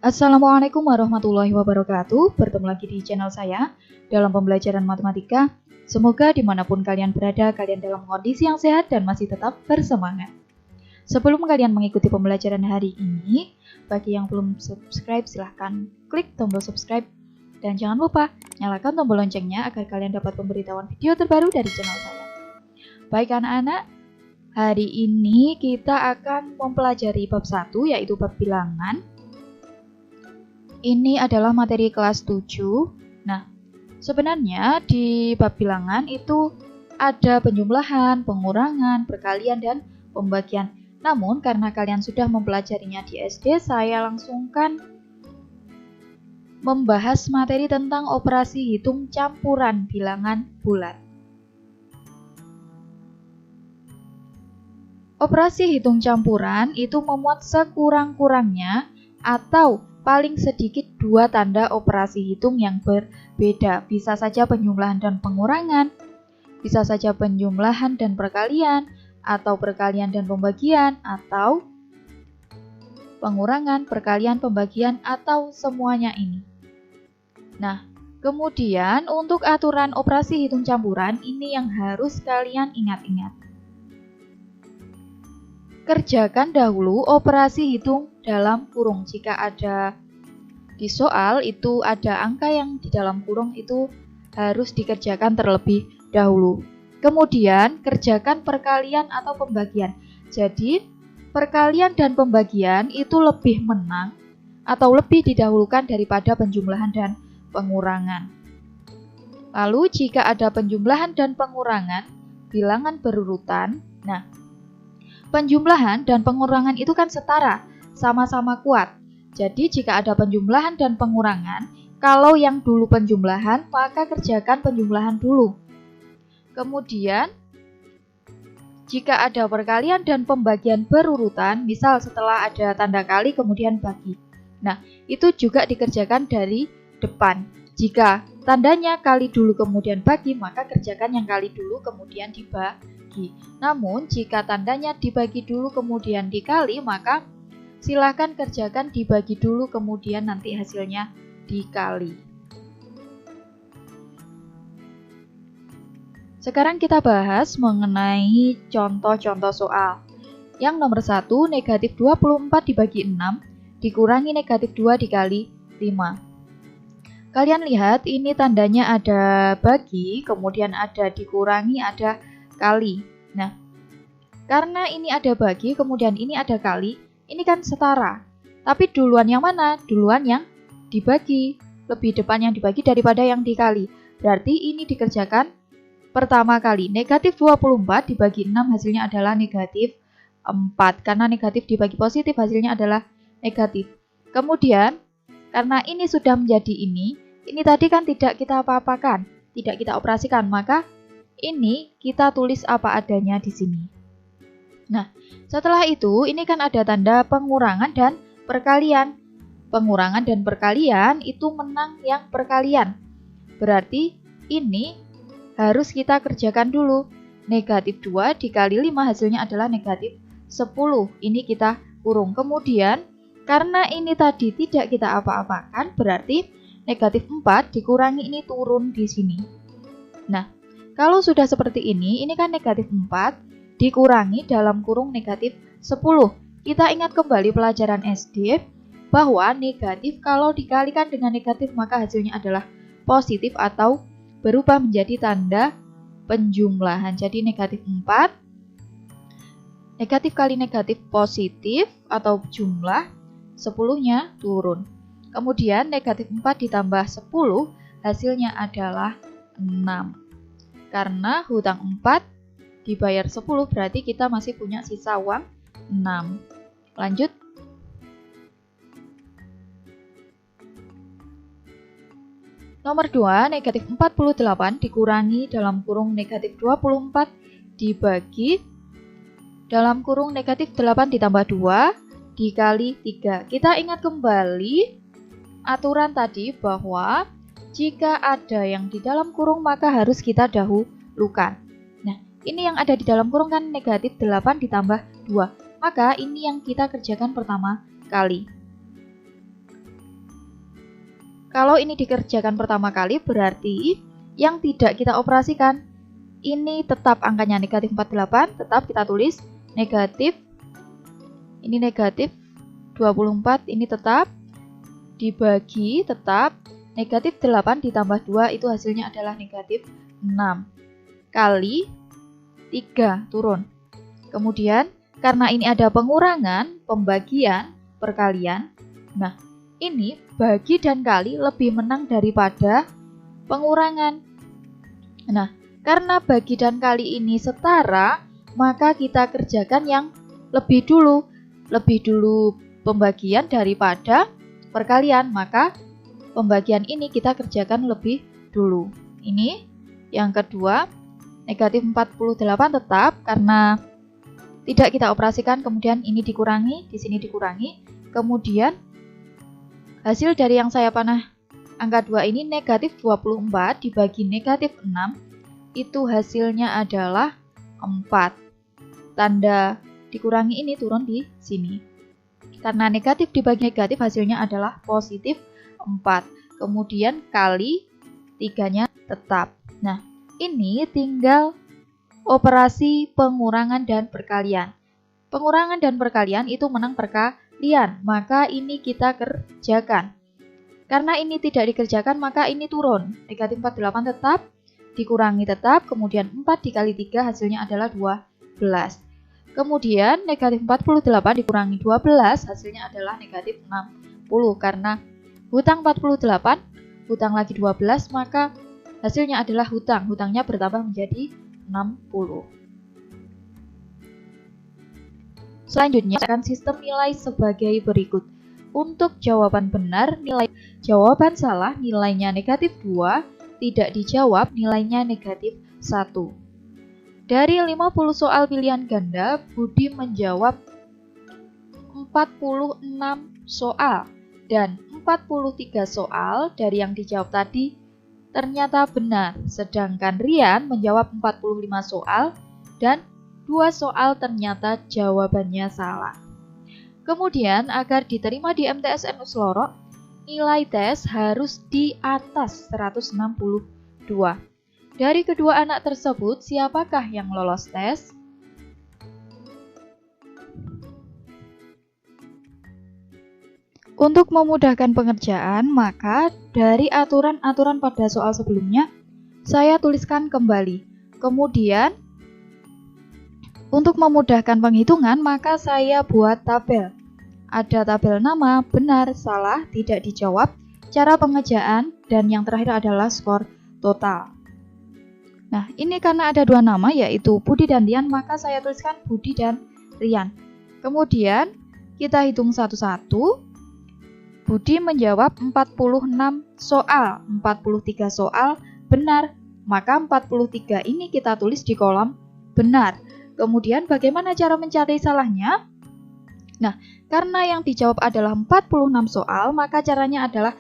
Assalamualaikum warahmatullahi wabarakatuh. Bertemu lagi di channel saya dalam pembelajaran matematika. Semoga dimanapun kalian berada, kalian dalam kondisi yang sehat dan masih tetap bersemangat. Sebelum kalian mengikuti pembelajaran hari ini, bagi yang belum subscribe silahkan klik tombol subscribe. Dan jangan lupa nyalakan tombol loncengnya agar kalian dapat pemberitahuan video terbaru dari channel saya. Baik anak-anak, hari ini kita akan mempelajari bab 1 yaitu bab bilangan. Ini adalah materi kelas 7. Nah, sebenarnya di bab bilangan itu ada penjumlahan, pengurangan, perkalian, dan pembagian. Namun, karena kalian sudah mempelajarinya di SD, saya langsungkan membahas materi tentang operasi hitung campuran bilangan bulat. Operasi hitung campuran itu memuat sekurang-kurangnya atau paling sedikit dua tanda operasi hitung yang berbeda. Bisa saja penjumlahan dan pengurangan, bisa saja penjumlahan dan perkalian, atau perkalian dan pembagian, atau pengurangan, perkalian, pembagian, atau semuanya ini. Nah, kemudian untuk aturan operasi hitung campuran ini yang harus kalian ingat-ingat. Kerjakan dahulu operasi hitung dalam kurung. Jika ada di soal itu ada angka yang di dalam kurung itu harus dikerjakan terlebih dahulu. Kemudian kerjakan perkalian atau pembagian. Jadi perkalian dan pembagian itu lebih menang atau lebih didahulukan daripada penjumlahan dan pengurangan. Lalu jika ada penjumlahan dan pengurangan bilangan berurutan, nah penjumlahan dan pengurangan itu kan setara, sama-sama kuat. Jadi jika ada penjumlahan dan pengurangan, kalau yang dulu penjumlahan, maka kerjakan penjumlahan dulu. Kemudian, jika ada perkalian dan pembagian berurutan, misal setelah ada tanda kali kemudian bagi. Nah, itu juga dikerjakan dari depan. Jika tandanya kali dulu kemudian bagi, maka kerjakan yang kali dulu kemudian dibagi. Namun, jika tandanya dibagi dulu kemudian dikali, maka silakan kerjakan dibagi dulu kemudian nanti hasilnya dikali. Sekarang kita bahas mengenai contoh-contoh soal. Yang nomor 1, negatif 24 dibagi 6 dikurangi negatif 2 dikali 5. Kalian lihat ini tandanya ada bagi, kemudian ada dikurangi, ada kali. Nah, karena ini ada bagi, kemudian ini ada kali, ini kan setara. Tapi duluan yang mana? Duluan yang dibagi. Lebih depan yang dibagi daripada yang dikali. Berarti ini dikerjakan pertama kali. Negatif 24 dibagi 6 hasilnya adalah negatif 4. Karena negatif dibagi positif hasilnya adalah negatif. Kemudian, karena ini sudah menjadi ini tadi kan tidak kita apa-apakan, tidak kita operasikan, maka ini kita tulis apa adanya di sini. Nah, setelah itu ini kan ada tanda pengurangan dan perkalian. Pengurangan dan perkalian itu menang yang perkalian. Berarti ini harus kita kerjakan dulu. Negatif 2 dikali 5 hasilnya adalah negatif 10. Ini kita kurung. Kemudian, karena ini tadi tidak kita apa-apakan, berarti negatif 4 dikurangi ini turun di sini. Nah, kalau sudah seperti ini kan negatif 4 dikurangi dalam kurung negatif 10. Kita ingat kembali pelajaran SD bahwa negatif kalau dikalikan dengan negatif maka hasilnya adalah positif atau berubah menjadi tanda penjumlahan. Jadi negatif 4, negatif kali negatif positif atau jumlah, 10-nya turun. Kemudian negatif 4 ditambah 10 hasilnya adalah 6. Karena hutang 4 dibayar 10 berarti kita masih punya sisa uang 6. Lanjut. Nomor 2, negatif 48 dikurangi dalam kurung negatif 24 dibagi dalam kurung negatif 8 ditambah 2 dikali 3. Kita ingat kembali aturan tadi bahwa jika ada yang di dalam kurung maka harus kita dahulukan. Nah, ini yang ada di dalam kurung kan negatif 8 ditambah 2. Maka ini yang kita kerjakan pertama kali. Kalau ini dikerjakan pertama kali berarti yang tidak kita operasikan ini tetap angkanya negatif 48, tetap kita tulis negatif, ini negatif 24, ini tetap dibagi, tetap negatif 8 ditambah 2 itu hasilnya adalah negatif 6 kali 3 turun. Kemudian karena ini ada pengurangan, pembagian, perkalian, nah ini bagi dan kali lebih menang daripada pengurangan. Nah, karena bagi dan kali ini setara, maka kita kerjakan yang lebih dulu. Lebih dulu pembagian daripada perkalian, maka pembagian ini kita kerjakan lebih dulu. Ini yang kedua, negatif 48 tetap karena tidak kita operasikan, kemudian ini dikurangi, di sini dikurangi, kemudian hasil dari yang saya panah angka 2 ini negatif 24 dibagi negatif 6, itu hasilnya adalah 4. Tanda dikurangi ini turun di sini. Karena negatif dibagi negatif hasilnya adalah positif 4. Kemudian kali 3-nya tetap. Nah, ini tinggal operasi pengurangan dan perkalian. Pengurangan dan perkalian itu menang perkalian, maka ini kita kerjakan. Karena ini tidak dikerjakan, maka ini turun. Negatif 48 tetap, dikurangi tetap, kemudian 4 dikali 3 hasilnya adalah 12. Kemudian negatif 48 dikurangi 12 hasilnya adalah negatif 60. Karena hutang 48, hutang lagi 12, maka hasilnya adalah hutang. Hutangnya bertambah menjadi 60. Selanjutnya akan sistem nilai sebagai berikut. Untuk jawaban benar, nilai jawaban salah nilainya negatif 2, tidak dijawab nilainya negatif 1. Dari 50 soal pilihan ganda, Budi menjawab 46 soal dan 43 soal dari yang dijawab tadi ternyata benar, sedangkan Rian menjawab 45 soal dan 2 soal ternyata jawabannya salah. Kemudian agar diterima di MTSN Usloro, nilai tes harus di atas 162. Dari kedua anak tersebut, siapakah yang lolos tes? Untuk memudahkan pengerjaan, maka dari aturan-aturan pada soal sebelumnya, saya tuliskan kembali. Kemudian, untuk memudahkan penghitungan, maka saya buat tabel. Ada tabel nama, benar, salah, tidak dijawab, cara pengerjaan, dan yang terakhir adalah skor total. Nah, ini karena ada 2 nama, yaitu Budi dan Rian, maka saya tuliskan Budi dan Rian. Kemudian, kita hitung satu-satu. Budi menjawab 46 soal, 43 soal benar, maka 43 ini kita tulis di kolom benar. Kemudian bagaimana cara mencari salahnya? Nah, karena yang dijawab adalah 46 soal, maka caranya adalah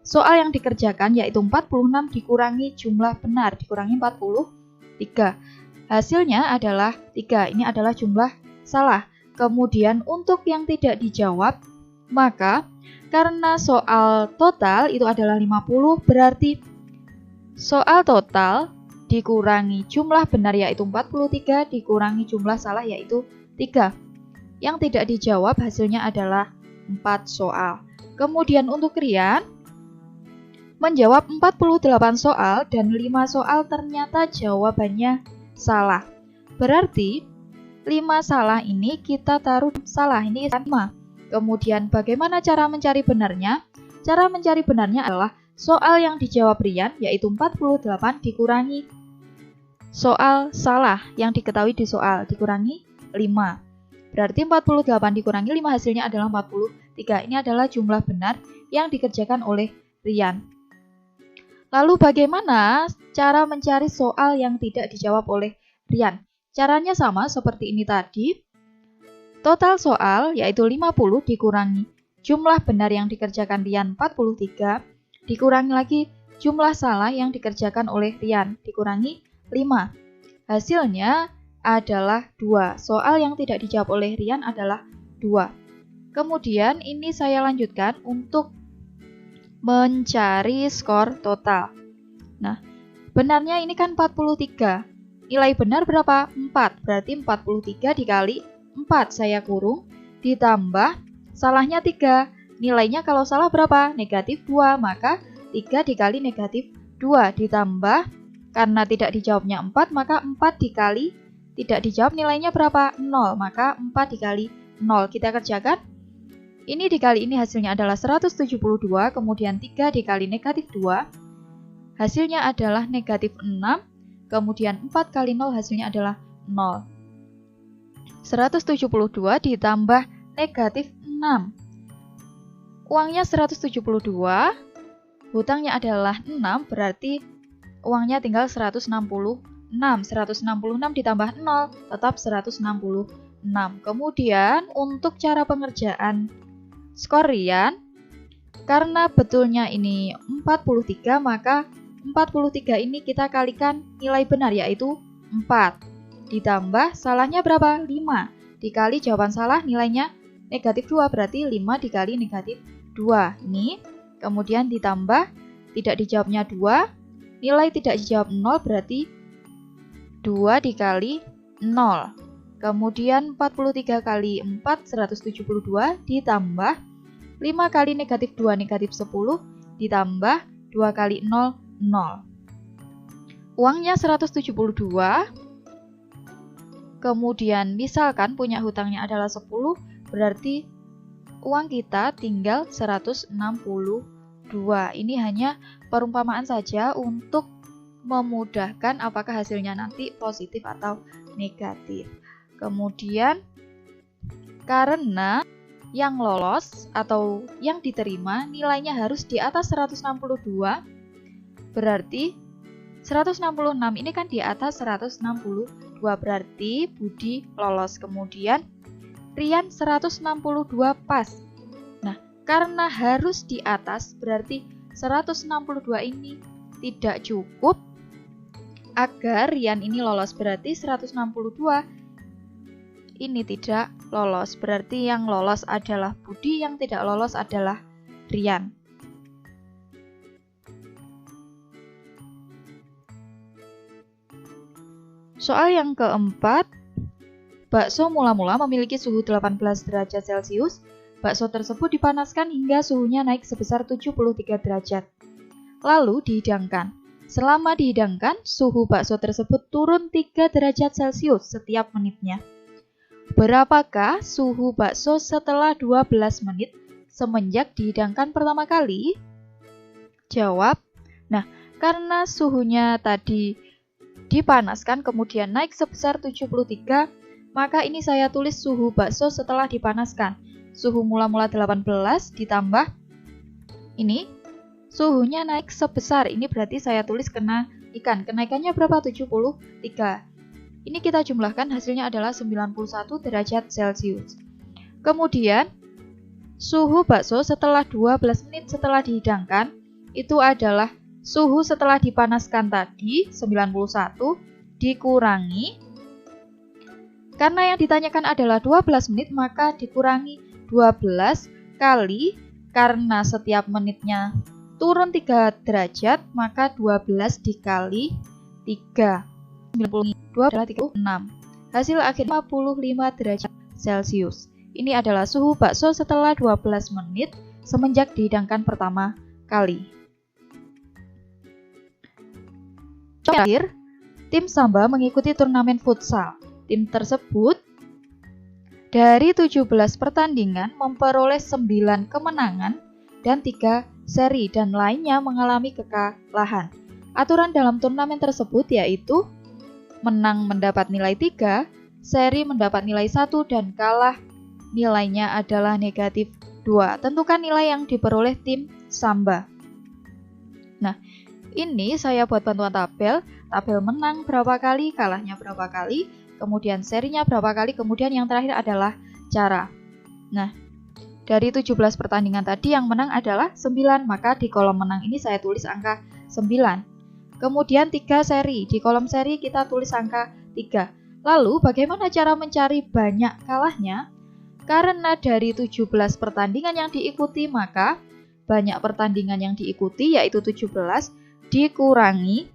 soal yang dikerjakan yaitu 46 dikurangi jumlah benar, dikurangi 43. Hasilnya adalah 3, ini adalah jumlah salah. Kemudian untuk yang tidak dijawab, maka karena soal total itu adalah 50, berarti soal total dikurangi jumlah benar yaitu 43, dikurangi jumlah salah yaitu 3. Yang tidak dijawab hasilnya adalah 4 soal. Kemudian untuk Rian menjawab 48 soal dan 5 soal ternyata jawabannya salah. Berarti 5 salah ini kita taruh salah, ini 5. Kemudian bagaimana cara mencari benarnya? Cara mencari benarnya adalah soal yang dijawab Rian yaitu 48 dikurangi soal salah yang diketahui di soal, dikurangi 5. Berarti 48 dikurangi 5 hasilnya adalah 43. Ini adalah jumlah benar yang dikerjakan oleh Rian. Lalu bagaimana cara mencari soal yang tidak dijawab oleh Rian? Caranya sama seperti ini tadi. Total soal yaitu 50 dikurangi jumlah benar yang dikerjakan Rian 43, dikurangi lagi jumlah salah yang dikerjakan oleh Rian, dikurangi 5. Hasilnya adalah 2. Soal yang tidak dijawab oleh Rian adalah 2. Kemudian ini saya lanjutkan untuk mencari skor total. Nah, benarnya ini kan 43. Nilai benar berapa? 4. Berarti 43 dikali 4 saya kurung ditambah salahnya 3. Nilainya kalau salah berapa? Negatif 2. Maka 3 dikali negatif 2 ditambah, karena tidak dijawabnya 4, maka 4 dikali tidak dijawab nilainya berapa? 0. Maka 4 dikali 0. Kita kerjakan. Ini dikali ini hasilnya adalah 172, kemudian 3 dikali negatif 2. Hasilnya adalah negatif 6. Kemudian 4 kali 0 hasilnya adalah 0. 172 ditambah negatif 6. Uangnya 172, hutangnya adalah 6, berarti uangnya tinggal 166. 166 ditambah 0, tetap 166. Kemudian untuk cara pengerjaan skor Rian, karena betulnya ini 43, maka 43 ini kita kalikan nilai benar, yaitu 4. Ditambah salahnya berapa? 5. Dikali jawaban salah nilainya negatif 2, berarti 5 dikali negatif 2. Ini kemudian ditambah tidak dijawabnya 2. Nilai tidak dijawab 0, berarti 2 dikali 0. Kemudian 43 kali 4, 172 ditambah 5 kali negatif 2, negatif 10 ditambah 2 kali 0, 0. Uangnya 172. Kemudian misalkan punya hutangnya adalah 10, berarti uang kita tinggal 162. Ini hanya perumpamaan saja untuk memudahkan apakah hasilnya nanti positif atau negatif. Kemudian karena yang lolos atau yang diterima nilainya harus di atas 162, berarti 166 ini kan di atas 162, berarti Budi lolos. Kemudian Rian 162 pas. Nah, karena harus di atas, berarti 162 ini tidak cukup agar Rian ini lolos. Berarti 162 ini tidak lolos. Berarti yang lolos adalah Budi, yang tidak lolos adalah Rian. Soal yang keempat, bakso mula-mula memiliki suhu 18 derajat Celcius. Bakso tersebut dipanaskan hingga suhunya naik sebesar 73 derajat. Lalu dihidangkan. Selama dihidangkan, suhu bakso tersebut turun 3 derajat Celcius setiap menitnya. Berapakah suhu bakso setelah 12 menit semenjak dihidangkan pertama kali? Jawab. Nah, karena suhunya tadi dipanaskan kemudian naik sebesar 73, maka ini saya tulis suhu bakso setelah dipanaskan. Suhu mula-mula 18 ditambah ini suhunya naik sebesar, ini berarti saya tulis kenaikan. Kenaikannya berapa? 73. Ini kita jumlahkan, hasilnya adalah 91 derajat Celcius. Kemudian suhu bakso setelah 12 menit setelah dihidangkan itu adalah suhu setelah dipanaskan tadi 91 dikurangi, karena yang ditanyakan adalah 12 menit maka dikurangi 12 kali, karena setiap menitnya turun 3 derajat maka 12 dikali 3, 92 adalah 36. Hasil akhirnya 55 derajat Celcius. Ini adalah suhu bakso setelah 12 menit semenjak dihidangkan pertama kali. Terakhir, tim Samba mengikuti turnamen futsal. Tim tersebut dari 17 pertandingan memperoleh 9 kemenangan dan 3 seri dan lainnya mengalami kekalahan. Aturan dalam turnamen tersebut yaitu menang mendapat nilai 3, seri mendapat nilai 1 dan kalah nilainya adalah negatif 2. Tentukan nilai yang diperoleh tim Samba. Nah, ini saya buat bantuan tabel menang berapa kali, kalahnya berapa kali, kemudian serinya berapa kali, kemudian yang terakhir adalah cara. Nah, dari 17 pertandingan tadi yang menang adalah 9, maka di kolom menang ini saya tulis angka 9. Kemudian 3 seri, di kolom seri kita tulis angka 3. Lalu bagaimana cara mencari banyak kalahnya? Karena dari 17 pertandingan yang diikuti, maka banyak pertandingan yang diikuti yaitu 17 dikurangi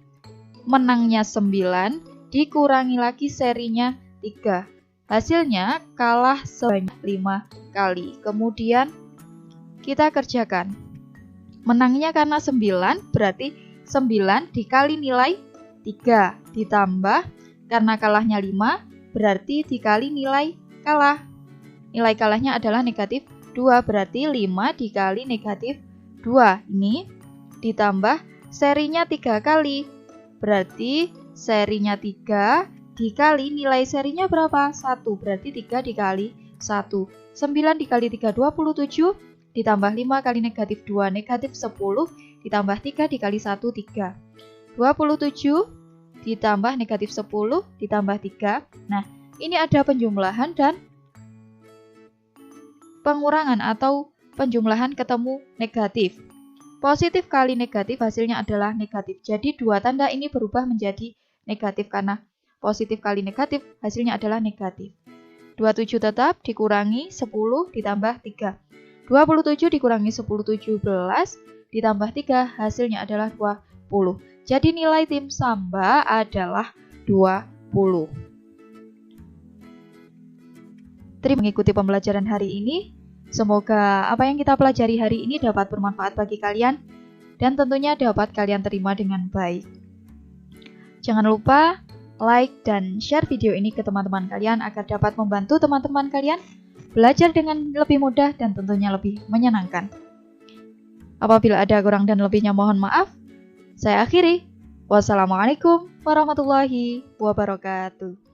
menangnya 9 dikurangi lagi serinya 3. Hasilnya kalah sebanyak 5 kali. Kemudian kita kerjakan. Menangnya karena 9 berarti 9 dikali nilai 3 ditambah karena kalahnya 5 berarti dikali nilai kalah. Nilai kalahnya adalah negatif 2 berarti 5 dikali negatif 2 ini ditambah serinya 3 kali. Berarti serinya 3 dikali nilai serinya berapa? 1 berarti 3 dikali 1. 9 dikali 3 27 ditambah 5 kali negatif 2 negatif 10 ditambah 3 dikali 1 3. 27 ditambah negatif 10 ditambah 3. Nah, ini ada penjumlahan dan pengurangan atau penjumlahan ketemu negatif. Positif kali negatif hasilnya adalah negatif. Jadi dua tanda ini berubah menjadi negatif karena positif kali negatif hasilnya adalah negatif. 27 tetap dikurangi 10 ditambah 3. 27 dikurangi 10 17 ditambah 3 hasilnya adalah 20. Jadi nilai tim Samba adalah 20. Terima kasih mengikuti pembelajaran hari ini. Semoga apa yang kita pelajari hari ini dapat bermanfaat bagi kalian dan tentunya dapat kalian terima dengan baik. Jangan lupa like dan share video ini ke teman-teman kalian agar dapat membantu teman-teman kalian belajar dengan lebih mudah dan tentunya lebih menyenangkan. Apabila ada kurang dan lebihnya mohon maaf. Saya akhiri. Wassalamualaikum warahmatullahi wabarakatuh.